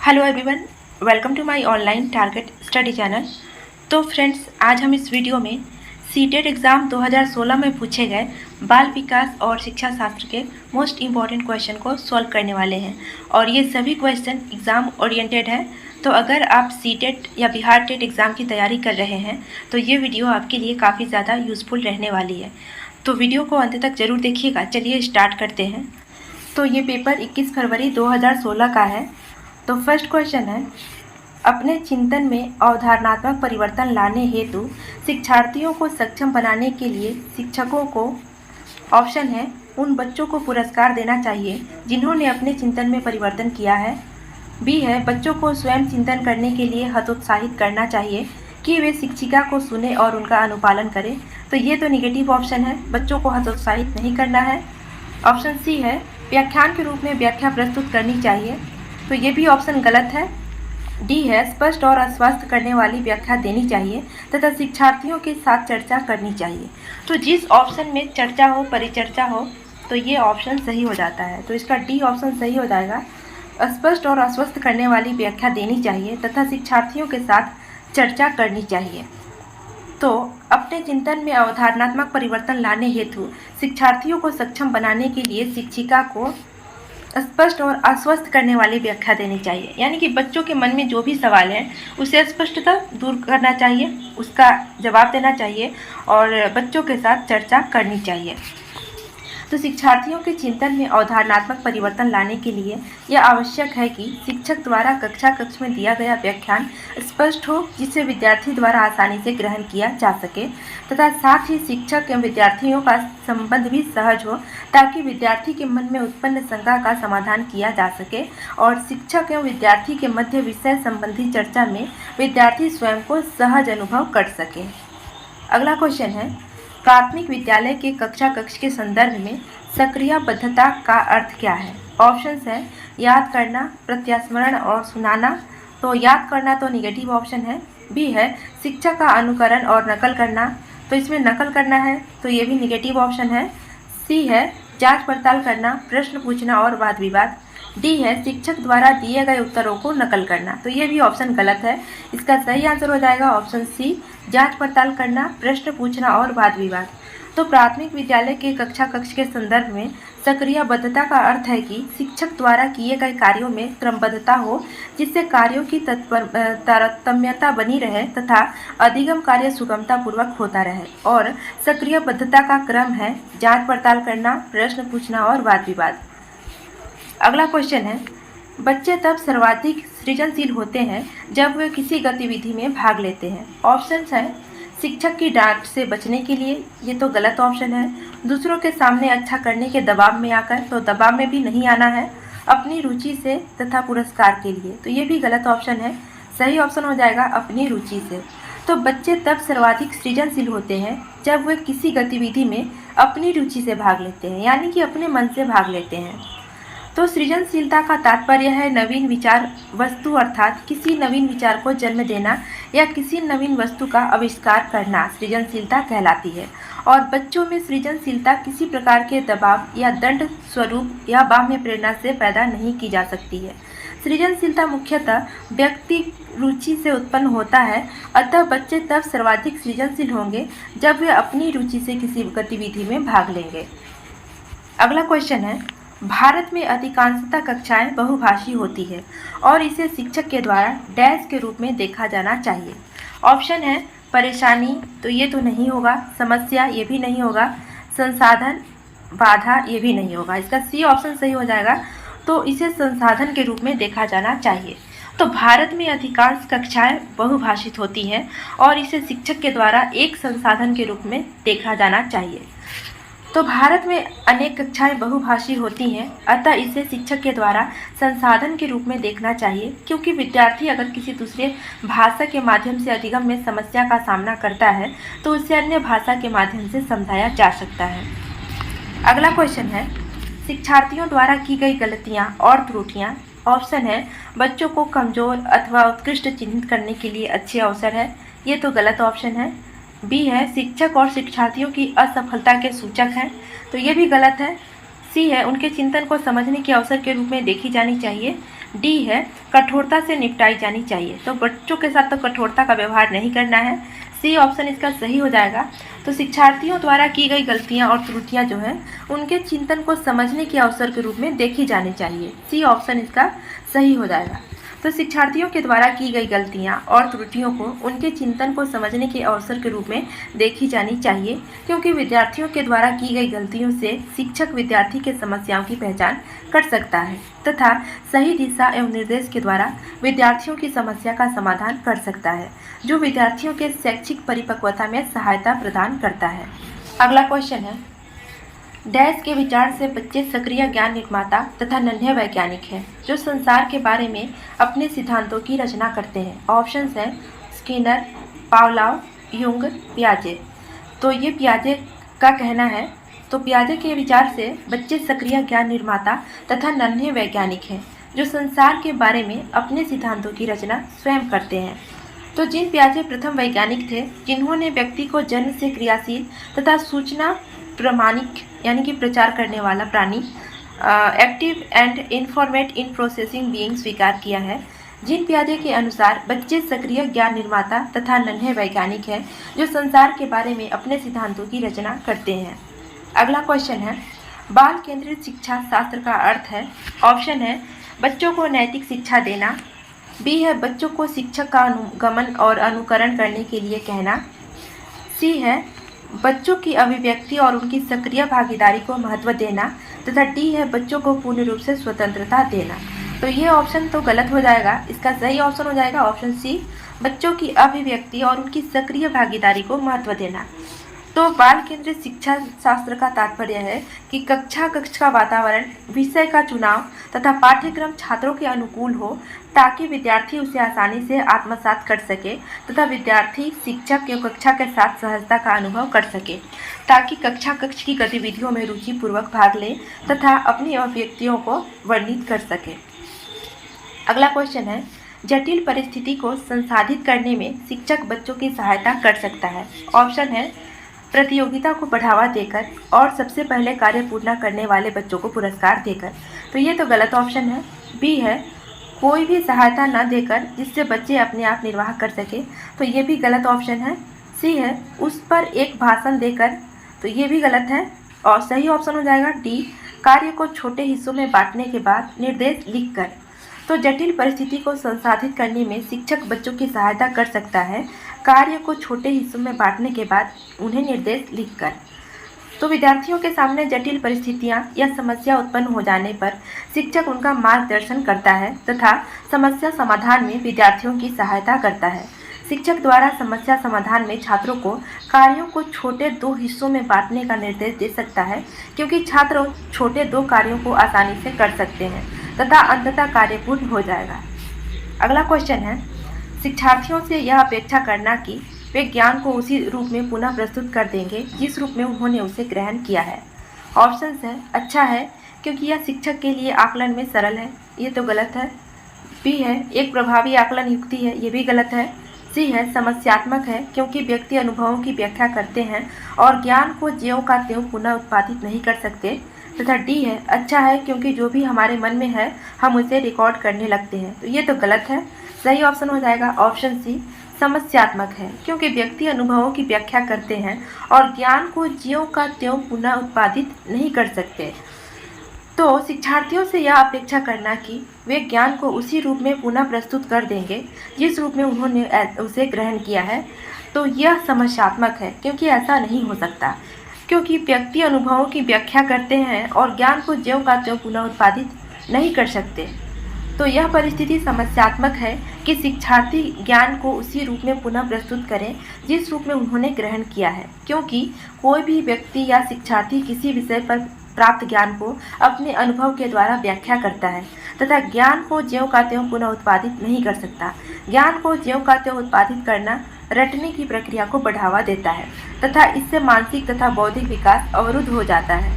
Hello everyone, welcome to my online target study channel. तो friends, आज हम इस वीडियो में सीटेट एग्ज़ाम 2016 में पूछे गए बाल विकास और शिक्षा शास्त्र के मोस्ट इम्पॉर्टेंट क्वेश्चन को सॉल्व करने वाले हैं और ये सभी क्वेश्चन एग्ज़ाम ओरिएंटेड है। तो अगर आप सीटेट या बिहार टेट एग्ज़ाम की तैयारी कर रहे हैं तो ये वीडियो आपके लिए काफ़ी ज़्यादा यूज़फुल रहने वाली है। तो वीडियो को अंत तक ज़रूर देखिएगा। चलिए स्टार्ट करते हैं। तो ये पेपर 21 फरवरी 2016 का है। तो फर्स्ट क्वेश्चन है, अपने चिंतन में अवधारणात्मक परिवर्तन लाने हेतु शिक्षार्थियों को सक्षम बनाने के लिए शिक्षकों को ऑप्शन है उन बच्चों को पुरस्कार देना चाहिए जिन्होंने अपने चिंतन में परिवर्तन किया है। बी है बच्चों को स्वयं चिंतन करने के लिए हतोत्साहित करना चाहिए कि वे शिक्षिका को सुने और उनका अनुपालन करें। तो ये तो निगेटिव ऑप्शन है, बच्चों को हतोत्साहित नहीं करना है। ऑप्शन सी है व्याख्यान के रूप में व्याख्या प्रस्तुत करनी चाहिए। तो ये भी ऑप्शन गलत है। डी है स्पष्ट और आश्वस्त करने वाली व्याख्या देनी चाहिए तथा शिक्षार्थियों के साथ चर्चा करनी चाहिए। तो जिस ऑप्शन में चर्चा हो, परिचर्चा हो, तो ये ऑप्शन सही हो जाता है। तो इसका डी ऑप्शन सही हो जाएगा। स्पष्ट और आश्वस्त करने वाली व्याख्या देनी चाहिए तथा शिक्षार्थियों के साथ चर्चा करनी चाहिए। तो अपने चिंतन में अवधारणात्मक परिवर्तन लाने हेतु शिक्षार्थियों को सक्षम बनाने के लिए शिक्षिका को स्पष्ट और आश्वस्त करने वाली व्याख्या देनी चाहिए, यानी कि बच्चों के मन में जो भी सवाल है उसे स्पष्टता दूर करना चाहिए, उसका जवाब देना चाहिए और बच्चों के साथ चर्चा करनी चाहिए। तो शिक्षार्थियों के चिंतन में अवधारणात्मक परिवर्तन लाने के लिए यह आवश्यक है कि शिक्षक द्वारा कक्ष में दिया गया व्याख्यान स्पष्ट हो जिसे विद्यार्थी द्वारा आसानी से ग्रहण किया जा सके तथा साथ ही शिक्षक एवं विद्यार्थियों का संबंध भी सहज हो ताकि विद्यार्थी के मन में उत्पन्न शंका का समाधान किया जा सके और शिक्षक एवं विद्यार्थी के मध्य विषय संबंधी चर्चा में विद्यार्थी स्वयं को सहज अनुभव कर सके। अगला क्वेश्चन है, प्राथमिक विद्यालय के कक्षा के संदर्भ में सक्रियबद्धता का अर्थ क्या है? ऑप्शंस है याद करना, प्रत्यास्मरण और सुनाना। तो याद करना तो निगेटिव ऑप्शन है। बी है शिक्षक का अनुकरण और नकल करना, तो इसमें नकल करना है, तो ये भी निगेटिव ऑप्शन है। सी है जांच पड़ताल करना, प्रश्न पूछना और वाद विवाद। डी है शिक्षक द्वारा दिए गए उत्तरों को नकल करना, तो ये भी ऑप्शन गलत है। इसका सही आंसर हो जाएगा ऑप्शन सी, जांच पड़ताल करना, प्रश्न पूछना और वाद विवाद। तो प्राथमिक विद्यालय के कक्षा के संदर्भ में सक्रियबद्धता का अर्थ है कि शिक्षक द्वारा किए गए कार्यों में क्रमबद्धता हो जिससे कार्यों की तारतम्यता बनी रहे तथा अधिगम कार्य सुगमता पूर्वक होता रहे। और सक्रियबद्धता का क्रम है जांच पड़ताल करना, प्रश्न पूछना और वाद विवाद। अगला क्वेश्चन है, बच्चे तब सर्वाधिक सृजनशील होते हैं जब वे किसी गतिविधि में भाग लेते हैं। ऑप्शंस हैं शिक्षक की डांट से बचने के लिए, ये तो गलत ऑप्शन है। दूसरों के सामने अच्छा करने के दबाव में आकर, तो दबाव में भी नहीं आना है। अपनी रुचि से तथा पुरस्कार के लिए, तो ये भी गलत ऑप्शन है। सही ऑप्शन हो जाएगा अपनी रुचि से। तो बच्चे तब सर्वाधिक सृजनशील होते हैं जब वे किसी गतिविधि में अपनी रुचि से भाग लेते हैं, यानी कि अपने मन से भाग लेते हैं। तो सृजनशीलता का तात्पर्य है नवीन विचार वस्तु, अर्थात किसी नवीन विचार को जन्म देना या किसी नवीन वस्तु का आविष्कार करना सृजनशीलता कहलाती है। और बच्चों में सृजनशीलता किसी प्रकार के दबाव या दंड स्वरूप या बाह्य प्रेरणा से पैदा नहीं की जा सकती है। सृजनशीलता मुख्यतः व्यक्ति रुचि से उत्पन्न होता है, अतः बच्चे तब सर्वाधिक सृजनशील होंगे जब वे अपनी रुचि से किसी गतिविधि में भाग लेंगे। अगला क्वेश्चन है, भारत में अधिकांशतः कक्षाएं बहुभाषी होती है और इसे शिक्षक के द्वारा डैश के रूप में देखा जाना चाहिए। ऑप्शन है परेशानी, तो ये तो नहीं होगा। समस्या, ये भी नहीं होगा। संसाधन, बाधा, ये भी नहीं होगा। इसका सी ऑप्शन सही हो जाएगा। तो इसे संसाधन के रूप में देखा जाना चाहिए। तो भारत में अधिकांश कक्षाएं बहुभाषित होती हैं और इसे शिक्षक के द्वारा एक संसाधन के रूप में देखा जाना चाहिए। तो भारत में अनेक कक्षाएं बहुभाषी होती हैं, अतः इसे शिक्षक के द्वारा संसाधन के रूप में देखना चाहिए, क्योंकि विद्यार्थी अगर किसी दूसरे भाषा के माध्यम से अधिगम में समस्या का सामना करता है तो उसे अन्य भाषा के माध्यम से समझाया जा सकता है। अगला क्वेश्चन है, शिक्षार्थियों द्वारा की गई गलतियाँ और त्रुटियाँ। ऑप्शन है बच्चों को कमजोर अथवा उत्कृष्ट चिन्हित करने के लिए अच्छे अवसर है, ये तो गलत ऑप्शन है। बी है शिक्षक और शिक्षार्थियों की असफलता के सूचक हैं, तो ये भी गलत है। सी है उनके चिंतन को समझने के अवसर के रूप में देखी जानी चाहिए। डी है कठोरता से निपटाई जानी चाहिए। तो बच्चों के साथ तो कठोरता का व्यवहार नहीं करना है। सी ऑप्शन इसका सही हो जाएगा। तो शिक्षार्थियों द्वारा की गई गलतियां और त्रुटियां जो है उनके चिंतन को समझने के अवसर के रूप में देखी जानी चाहिए। सी ऑप्शन इसका सही हो जाएगा। तो शिक्षार्थियों के द्वारा की गई गलतियां और त्रुटियों को उनके चिंतन को समझने के अवसर के रूप में देखी जानी चाहिए, क्योंकि विद्यार्थियों के द्वारा की गई गलतियों से शिक्षक विद्यार्थी के समस्याओं की पहचान कर सकता है तथा सही दिशा एवं निर्देश के द्वारा विद्यार्थियों की समस्या का समाधान कर सकता है, जो विद्यार्थियों के शैक्षिक परिपक्वता में सहायता प्रदान करता है। अगला क्वेश्चन है, डैश के विचार से बच्चे सक्रिय ज्ञान निर्माता तथा नन्हे वैज्ञानिक हैं, जो संसार के बारे में अपने सिद्धांतों की रचना करते हैं। ऑप्शंस हैं स्किनर, पावलोव, युंग, पियाजे। तो ये पियाजे का कहना है। तो पियाजे के विचार से बच्चे सक्रिय ज्ञान निर्माता तथा नन्हे वैज्ञानिक हैं, जो संसार के बारे में अपने सिद्धांतों की रचना स्वयं करते हैं। तो जीन पियाजे प्रथम वैज्ञानिक थे जिन्होंने व्यक्ति को जन्म से क्रियाशील तथा सूचना प्रमाणिक यानी कि प्रचार करने वाला प्राणी, active and informate in processing being स्वीकार किया है। जीन पियाजे के अनुसार बच्चे सक्रिय ज्ञान निर्माता तथा नन्हे वैज्ञानिक हैं, जो संसार के बारे में अपने सिद्धांतों की रचना करते हैं। अगला क्वेश्चन है, बाल केंद्रित शिक्षा शास्त्र का अर्थ है। ऑप्शन है बच्चों को नैतिक शिक्षा देना। बी है बच्चों को शिक्षक का अनुगमन और अनुकरण करने के लिए कहना। सी है बच्चों की अभिव्यक्ति और उनकी सक्रिय भागीदारी को महत्व देना तथा डी है बच्चों को पूर्ण रूप से स्वतंत्रता देना। तो ये ऑप्शन तो गलत हो जाएगा। इसका सही ऑप्शन हो जाएगा ऑप्शन सी, बच्चों की अभिव्यक्ति और उनकी सक्रिय भागीदारी को महत्व देना। तो बाल केंद्रित शिक्षा शास्त्र का तात्पर्य है कि कक्ष का वातावरण, विषय का चुनाव तथा पाठ्यक्रम छात्रों के अनुकूल हो, ताकि विद्यार्थी उसे आसानी से आत्मसात कर सके तथा विद्यार्थी शिक्षक के कक्षा के साथ सहजता का अनुभव कर सके, ताकि कक्ष की गतिविधियों में रुचिपूर्वक भाग ले तथा अपनी अभिव्यक्तियों को वर्णित कर सके। अगला क्वेश्चन है, जटिल परिस्थिति को संसाधित करने में शिक्षक बच्चों की सहायता कर सकता है। ऑप्शन है प्रतियोगिता को बढ़ावा देकर और सबसे पहले कार्य पूर्ण करने वाले बच्चों को पुरस्कार देकर। तो ये तो गलत ऑप्शन है। बी है कोई भी सहायता न देकर जिससे बच्चे अपने आप निर्वाह कर सके। तो ये भी गलत ऑप्शन है। सी है उस पर एक भाषण देकर। तो ये भी गलत है और सही ऑप्शन हो जाएगा डी, कार्य को छोटे हिस्सों में बांटने के बाद निर्देश लिखकर। तो जटिल परिस्थिति को संसाधित करने में शिक्षक बच्चों की सहायता कर सकता है, कार्य को छोटे हिस्सों में बांटने के बाद उन्हें निर्देश लिखकर। तो विद्यार्थियों के सामने जटिल परिस्थितियां या समस्या उत्पन्न हो जाने पर शिक्षक उनका मार्गदर्शन करता है तथा समस्या समाधान में विद्यार्थियों की सहायता करता है। शिक्षक द्वारा समस्या समाधान में छात्रों को कार्यों को छोटे 2 हिस्सों में बांटने का निर्देश दे सकता है, क्योंकि छात्र छोटे 2 कार्यों को आसानी से कर सकते हैं तथा अंततः कार्य पूर्ण हो जाएगा। अगला क्वेश्चन है, शिक्षार्थियों से यह अपेक्षा करना कि वे ज्ञान को उसी रूप में पुनः प्रस्तुत कर देंगे जिस रूप में उन्होंने उसे ग्रहण किया है। ऑप्शंस है अच्छा है क्योंकि यह शिक्षक के लिए आकलन में सरल है। ये तो गलत है। बी है एक प्रभावी आकलन युक्ति है। ये भी गलत है। सी है समस्यात्मक है क्योंकि व्यक्ति अनुभवों की व्याख्या करते हैं और ज्ञान को ज्यों का त्यों पुनः उत्पादित नहीं कर सकते। तथा डी है अच्छा है क्योंकि जो भी हमारे मन में है हम उसे रिकॉर्ड करने लगते हैं। तो ये तो गलत है। सही ऑप्शन हो जाएगा ऑप्शन सी, समस्यात्मक है क्योंकि व्यक्ति अनुभवों की व्याख्या करते हैं और ज्ञान को ज्यों का त्यों पुनः उत्पादित नहीं कर सकते। तो शिक्षार्थियों से यह अपेक्षा करना कि वे ज्ञान को उसी रूप में पुनः प्रस्तुत कर देंगे जिस रूप में उन्होंने उसे ग्रहण किया है, तो यह समस्यात्मक है क्योंकि ऐसा नहीं हो सकता, क्योंकि व्यक्ति अनुभवों की व्याख्या करते हैं और ज्ञान को ज्यों का त्यों पुनः उत्पादित नहीं कर सकते। तो यह परिस्थिति समस्यात्मक है कि शिक्षार्थी ज्ञान को उसी रूप में पुनः प्रस्तुत करें जिस रूप में उन्होंने ग्रहण किया है, क्योंकि कोई भी व्यक्ति या शिक्षार्थी किसी विषय पर प्राप्त ज्ञान को अपने अनुभव के द्वारा व्याख्या करता है तथा ज्ञान को ज्यों का त्यों पुनः उत्पादित नहीं कर सकता। ज्ञान को ज्यों का त्यों उत्पादित करना रटने की प्रक्रिया को बढ़ावा देता है तथा इससे मानसिक तथा बौद्धिक विकास अवरुद्ध हो जाता है।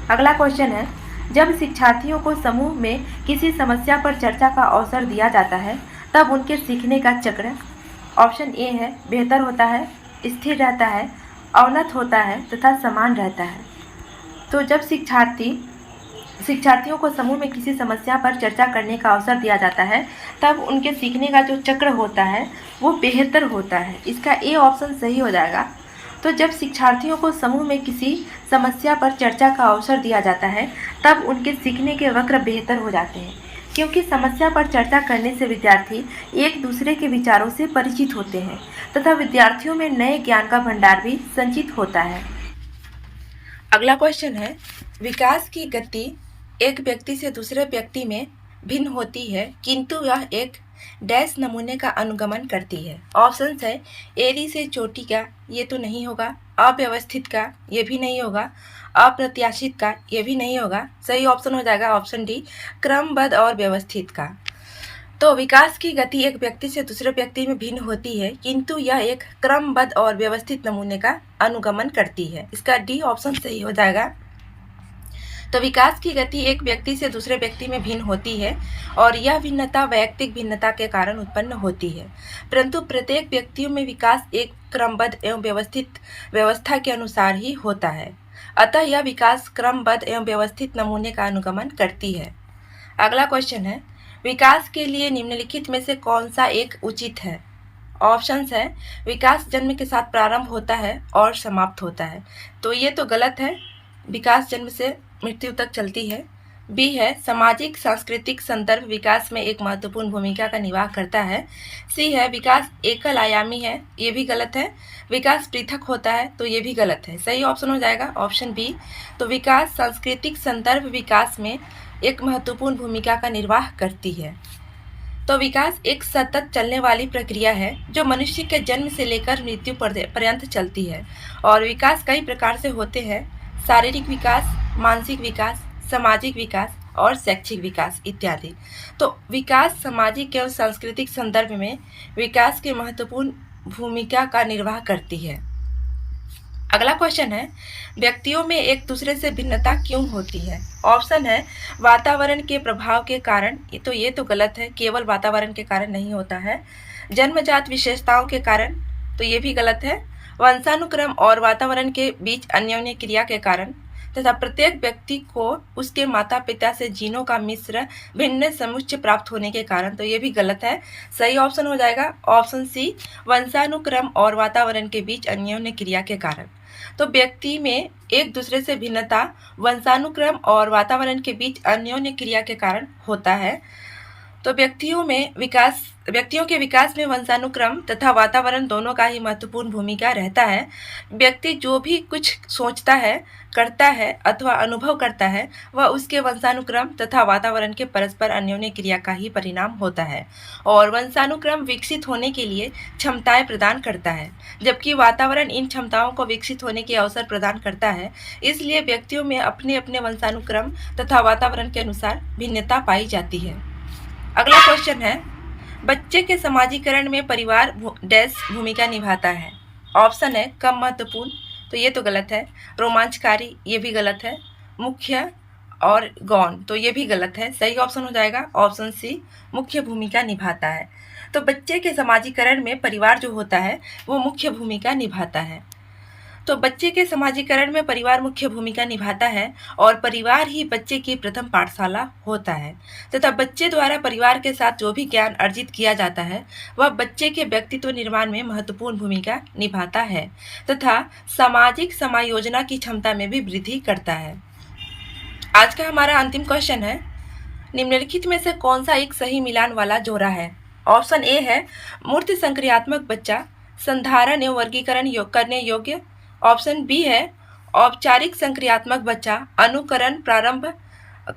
अगला क्वेश्चन है, जब शिक्षार्थियों को समूह में किसी समस्या पर चर्चा का अवसर दिया जाता है तब उनके सीखने का चक्र ऑप्शन ए है बेहतर होता है, स्थिर रहता है, अवनत होता है तथा समान रहता है। तो जब शिक्षार्थियों को समूह में किसी समस्या पर चर्चा करने का अवसर दिया जाता है, तब उनके सीखने का जो चक्र होता है वो बेहतर होता है। इसका ए ऑप्शन सही हो जाएगा। तो जब शिक्षार्थियों को समूह में किसी समस्या पर चर्चा का अवसर दिया जाता है, तब उनके सीखने के वक्र बेहतर हो जाते हैं, क्योंकि समस्या पर चर्चा करने से विद्यार्थी एक दूसरे के विचारों से परिचित होते हैं तथा विद्यार्थियों में नए ज्ञान का भंडार भी संचित होता है। अगला क्वेश्चन है, विकास की गति एक व्यक्ति से दूसरे व्यक्ति में भिन्न होती है, किंतु यह एक डैश नमूने का अनुगमन करती है। ऑप्शंस है एड़ी से चोटी का, ये तो नहीं होगा, अव्यवस्थित का, ये भी नहीं होगा, अप्रत्याशित का, ये भी नहीं होगा। सही ऑप्शन हो जाएगा ऑप्शन डी, क्रमबद्ध और व्यवस्थित का। तो विकास की गति एक व्यक्ति से दूसरे व्यक्ति में भिन्न होती है, किंतु यह एक क्रमबद्ध और व्यवस्थित नमूने का अनुगमन करती है। इसका डी ऑप्शन सही हो जाएगा। तो विकास की गति एक व्यक्ति से दूसरे व्यक्ति में भिन्न होती है और यह भिन्नता वैयक्तिक भिन्नता के कारण उत्पन्न होती है, परंतु प्रत्येक व्यक्तियों में विकास एक क्रमबद्ध एवं व्यवस्थित व्यवस्था के अनुसार ही होता है। अतः यह विकास क्रमबद्ध एवं व्यवस्थित नमूने का अनुगमन करती है। अगला क्वेश्चन है, विकास के लिए निम्नलिखित में से कौन सा एक उचित है। ऑप्शंस है विकास जन्म के साथ प्रारंभ होता है और समाप्त होता है, तो ये तो गलत है, विकास जन्म से मृत्यु तक चलती है। बी है सामाजिक सांस्कृतिक संदर्भ विकास में एक महत्वपूर्ण भूमिका का निर्वाह करता है। सी है विकास एकल आयामी है, ये भी गलत है। विकास पृथक होता है, तो ये भी गलत है। सही ऑप्शन हो जाएगा ऑप्शन बी। तो विकास सांस्कृतिक संदर्भ विकास में एक महत्वपूर्ण भूमिका का निर्वाह करती है। तो विकास एक सतत चलने वाली प्रक्रिया है जो मनुष्य के जन्म से लेकर मृत्यु पर्यंत चलती है, और विकास कई प्रकार से होते हैं, शारीरिक विकास, मानसिक विकास, सामाजिक विकास और शैक्षिक विकास इत्यादि। तो विकास सामाजिक एवं सांस्कृतिक संदर्भ में विकास की महत्वपूर्ण भूमिका का निर्वाह करती है। अगला क्वेश्चन है, व्यक्तियों में एक दूसरे से भिन्नता क्यों होती है। ऑप्शन है वातावरण के प्रभाव के कारण, ये तो गलत है, केवल वातावरण के कारण नहीं होता है। जन्मजात विशेषताओं के कारण, तो ये भी गलत है। वंशानुक्रम और वातावरण के बीच अन्योन्य क्रिया के कारण, तथा प्रत्येक व्यक्ति को उसके माता पिता से जीनों का मिश्र भिन्न समुच्चय प्राप्त होने के कारण, तो ये भी गलत है। सही ऑप्शन हो जाएगा ऑप्शन सी, वंशानुक्रम और वातावरण के बीच अन्योन्य क्रिया के कारण। तो व्यक्ति में एक दूसरे से भिन्नता वंशानुक्रम और वातावरण के बीच अन्योन्य क्रिया के कारण होता है। तो व्यक्तियों के विकास में वंशानुक्रम तथा वातावरण दोनों का ही महत्वपूर्ण भूमिका रहता है। व्यक्ति जो भी कुछ सोचता है, करता है अथवा अनुभव करता है, वह उसके वंशानुक्रम तथा वातावरण के परस्पर अन्योन्य क्रिया का ही परिणाम होता है, और वंशानुक्रम विकसित होने के लिए क्षमताएं प्रदान करता है, जबकि वातावरण इन क्षमताओं को विकसित होने के अवसर प्रदान करता है। इसलिए व्यक्तियों में अपने अपने वंशानुक्रम तथा वातावरण के अनुसार भिन्नता पाई जाती है। अगला क्वेश्चन है, बच्चे के समाजीकरण में परिवार डैश भूमिका निभाता है। ऑप्शन है कम महत्वपूर्ण, तो ये तो गलत है। रोमांचकारी, ये भी गलत है। मुख्य और गौण, तो ये भी गलत है। सही ऑप्शन हो जाएगा ऑप्शन सी, मुख्य भूमिका निभाता है। तो बच्चे के समाजीकरण में परिवार जो होता है वो मुख्य भूमिका निभाता है। तो बच्चे के समाजीकरण में परिवार मुख्य भूमिका निभाता है, और परिवार ही बच्चे की प्रथम पाठशाला होता है, तथा बच्चे द्वारा परिवार के साथ जो भी ज्ञान अर्जित किया जाता है वह बच्चे के व्यक्तित्व निर्माण में महत्वपूर्ण भूमिका निभाता है तथा सामाजिक समायोजना की क्षमता में भी वृद्धि करता है। आज का हमारा अंतिम क्वेश्चन है, निम्नलिखित में से कौन सा एक सही मिलान वाला जोड़ा है। ऑप्शन ए है मूर्त संक्रियात्मक बच्चा संधारण एवं वर्गीकरण करने योग्य। ऑप्शन बी है औपचारिक संक्रियात्मक बच्चा अनुकरण प्रारंभ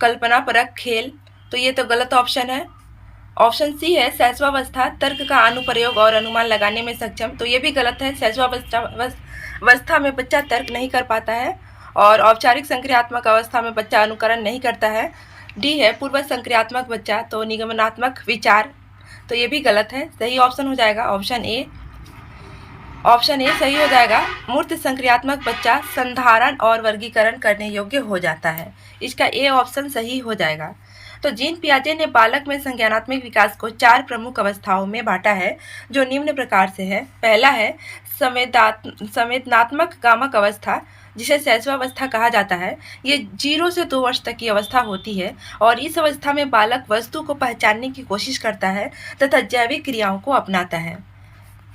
कल्पनापरक खेल, तो ये तो गलत ऑप्शन है। ऑप्शन सी है शैशवावस्था तर्क का अनुप्रयोग और अनुमान लगाने में सक्षम, तो ये भी गलत है। शैशवावस्था में बच्चा तर्क नहीं कर पाता है, और औपचारिक संक्रियात्मक अवस्था में बच्चा अनुकरण नहीं करता है। डी है पूर्व संक्रियात्मक बच्चा, तो निगमनात्मक विचार, तो ये भी गलत है। सही ऑप्शन हो जाएगा ऑप्शन ए। ऑप्शन ए सही हो जाएगा, मूर्त संक्रियात्मक बच्चा संधारण और वर्गीकरण करने योग्य हो जाता है। इसका ए ऑप्शन सही हो जाएगा। तो जीन पियाजे ने बालक में संज्ञानात्मक विकास को 4 प्रमुख अवस्थाओं में बांटा है, जो निम्न प्रकार से है। पहला है संवेदनात्मक गामक अवस्था, जिसे शैशवावस्था कहा जाता है, ये 0 से 2 वर्ष तक की अवस्था होती है और इस अवस्था में बालक वस्तु को पहचानने की कोशिश करता है तथा जैविक क्रियाओं को अपनाता है।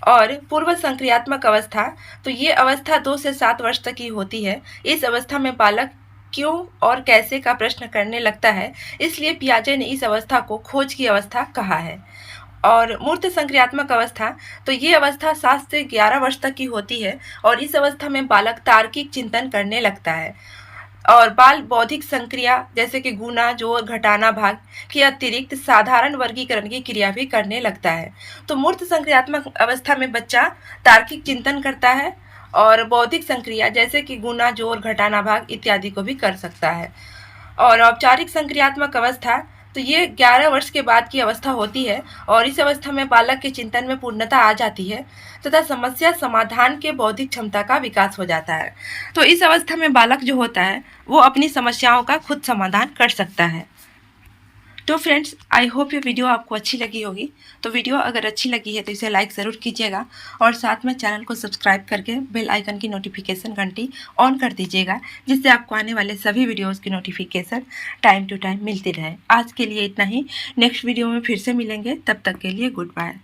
और पूर्व संक्रियात्मक अवस्था, तो ये अवस्था 2 से 7 वर्ष तक की होती है। इस अवस्था में बालक क्यों और कैसे का प्रश्न करने लगता है, इसलिए पियाजे ने इस अवस्था को खोज की अवस्था कहा है। और मूर्त संक्रियात्मक अवस्था, तो ये अवस्था 7 से 11 वर्ष तक की होती है और इस अवस्था में बालक तार्किक चिंतन करने लगता है और बाल बौद्धिक संक्रिया जैसे कि गुना, जोड़, घटाना, भाग के अतिरिक्त साधारण वर्गीकरण की क्रिया भी करने लगता है। तो मूर्त संक्रियात्मक अवस्था में बच्चा तार्किक चिंतन करता है और बौद्धिक संक्रिया जैसे कि गुना, जोड़, घटाना, भाग इत्यादि को भी कर सकता है। और औपचारिक संक्रियात्मक अवस्था, तो ये 11 वर्ष के बाद की अवस्था होती है और इस अवस्था में बालक के चिंतन में पूर्णता आ जाती है तथा समस्या समाधान के बौद्धिक क्षमता का विकास हो जाता है। तो इस अवस्था में बालक जो होता है वो अपनी समस्याओं का खुद समाधान कर सकता है। तो फ्रेंड्स, आई होप ये वीडियो आपको अच्छी लगी होगी। तो वीडियो अगर अच्छी लगी है तो इसे लाइक ज़रूर कीजिएगा और साथ में चैनल को सब्सक्राइब करके बेल आइकन की नोटिफिकेशन घंटी ऑन कर दीजिएगा, जिससे आपको आने वाले सभी वीडियोस की नोटिफिकेशन टाइम टू टाइम मिलती रहे। आज के लिए इतना ही, नेक्स्ट वीडियो में फिर से मिलेंगे, तब तक के लिए गुड बाय।